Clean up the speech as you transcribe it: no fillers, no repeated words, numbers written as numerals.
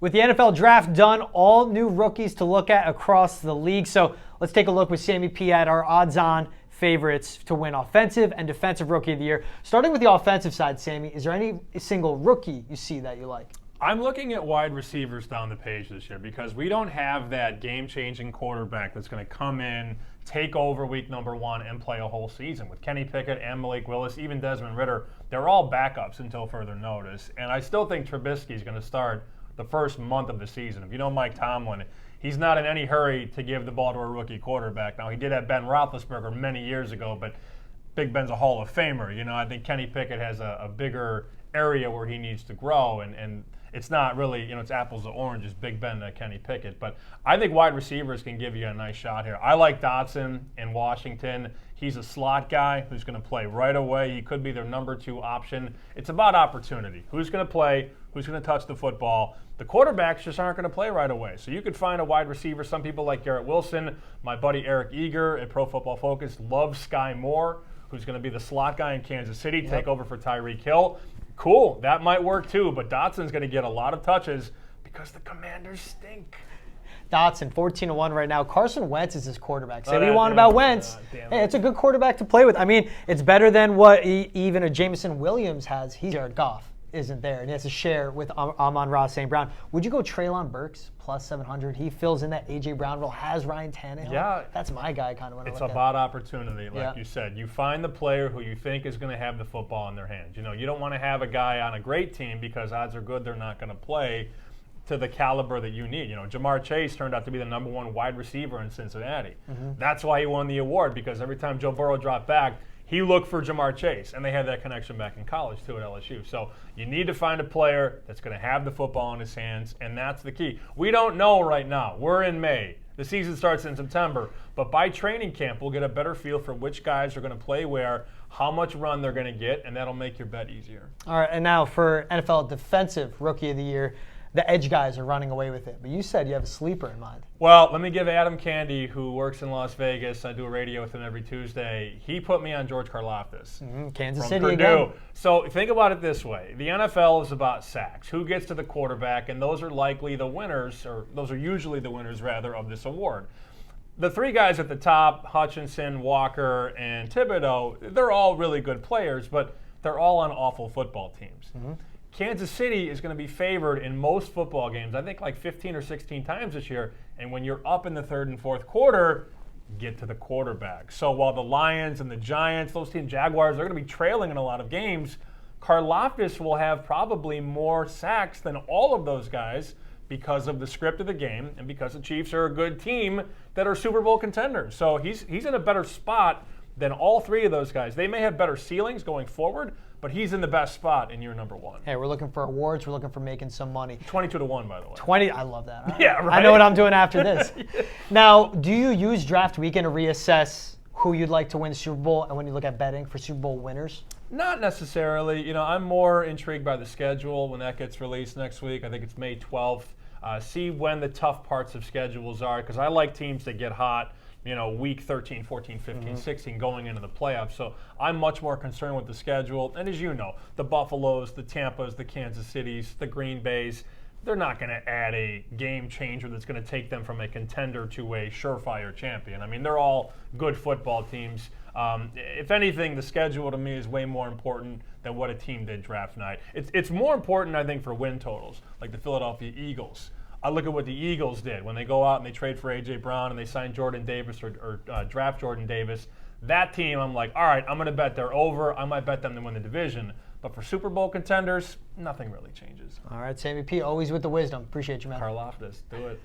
With the NFL draft done, all new rookies to look at across the league. So let's take a look with Sammy P at our odds-on favorites to win Offensive and Defensive Rookie of the Year. Starting with the offensive side, Sammy, is there any single rookie you see that you like? I'm looking at wide receivers down the page this year because we don't have that game-changing quarterback that's going to come in, take over week number 1, and play a whole season. With Kenny Pickett and Malik Willis, even Desmond Ridder, they're all backups until further notice. And I still think Trubisky is going to start the first month of the season. If you know Mike Tomlin, he's not in any hurry to give the ball to a rookie quarterback. Now, he did have Ben Roethlisberger many years ago, but Big Ben's a Hall of Famer. You know, I think Kenny Pickett has a bigger area where he needs to grow, and it's not really, you know, it's apples to oranges, Big Ben to Kenny Pickett. But I think wide receivers can give you a nice shot here. I like Dotson in Washington. He's a slot guy who's going to play right away. He could be their number 2 option. It's about opportunity. Who's going to play? Who's going to touch the football? The quarterbacks just aren't going to play right away. So you could find a wide receiver. Some people like Garrett Wilson. My buddy Eric Eager at Pro Football Focus loves Sky Moore, who's going to be the slot guy in Kansas City, take over for Tyreek Hill. Cool, that might work too, but Dotson's going to get a lot of touches because the Commanders stink. Dotson, 14-1 right now. Carson Wentz is his quarterback. Say what you want about Wentz. Hey, it's a good quarterback to play with. I mean, it's better than what even a Jameson Williams has. Jared Goff isn't there, and he has to share with Amon-Ra St. Brown. Would you go Treylon Burks plus 700? He fills in that A.J. Brown role, has Ryan Tannehill. Yeah. That's my guy kind of when I look at it. It's about opportunity, like you said. You find the player who you think is going to have the football in their hands. You know, you don't want to have a guy on a great team because odds are good they're not going to play to the caliber that you need. You know, Jamar Chase turned out to be the number 1 wide receiver in Cincinnati. That's why he won the award, because every time Joe Burrow dropped back, he looked for Jamar Chase, and they had that connection back in college, too, at LSU. So you need to find a player that's going to have the football in his hands, and that's the key. We don't know right now. We're in May. The season starts in September. But by training camp, we'll get a better feel for which guys are going to play where, how much run they're going to get, and that'll make your bet easier. All right, and now for NFL Defensive Rookie of the Year, the edge guys are running away with it. But you said you have a sleeper in mind. Well, let me give Adam Candy, who works in Las Vegas. I do a radio with him every Tuesday. He put me on George Karlaftis. Kansas from City Purdue. Again. So think about it this way. The NFL is about sacks. Who gets to the quarterback? And those are likely the winners, or those are usually the winners, rather, of this award. The 3 guys at the top, Hutchinson, Walker, and Thibodeau, they're all really good players, but they're all on awful football teams. Kansas City is going to be favored in most football games, I think like 15 or 16 times this year. And when you're up in the 3rd and 4th quarter, get to the quarterback. So while the Lions and the Giants, those teams, Jaguars, they're going to be trailing in a lot of games, Karlaftis will have probably more sacks than all of those guys because of the script of the game and because the Chiefs are a good team that are Super Bowl contenders. So he's in a better spot than all 3 of those guys. They may have better ceilings going forward, but he's in the best spot in year number 1. Hey, we're looking for awards. We're looking for making some money. 22-1, by the way. 20. I love that. Yeah, right. I know what I'm doing after this. Now, do you use draft weekend to reassess who you'd like to win the Super Bowl, and when you look at betting for Super Bowl winners? Not necessarily. You know, I'm more intrigued by the schedule when that gets released next week. I think it's May 12th. See when the tough parts of schedules are, because I like teams that get hot, you know, week 13, 14, 15, 16 going into the playoffs. So I'm much more concerned with the schedule. And as you know, the Buffaloes, the Tampas, the Kansas Cities, the Green Bays, they're not going to add a game changer that's going to take them from a contender to a surefire champion. I mean, they're all good football teams. If anything, the schedule to me is way more important than what a team did draft night. It's more important, I think, for win totals, like the Philadelphia Eagles. I look at what the Eagles did when they go out and they trade for A.J. Brown and they sign Jordan Davis or draft Jordan Davis. That team, I'm like, all right, I'm going to bet they're over. I might bet them to win the division. But for Super Bowl contenders, nothing really changes. All right, Sammy P., always with the wisdom. Appreciate you, man. Karlaftis, do it.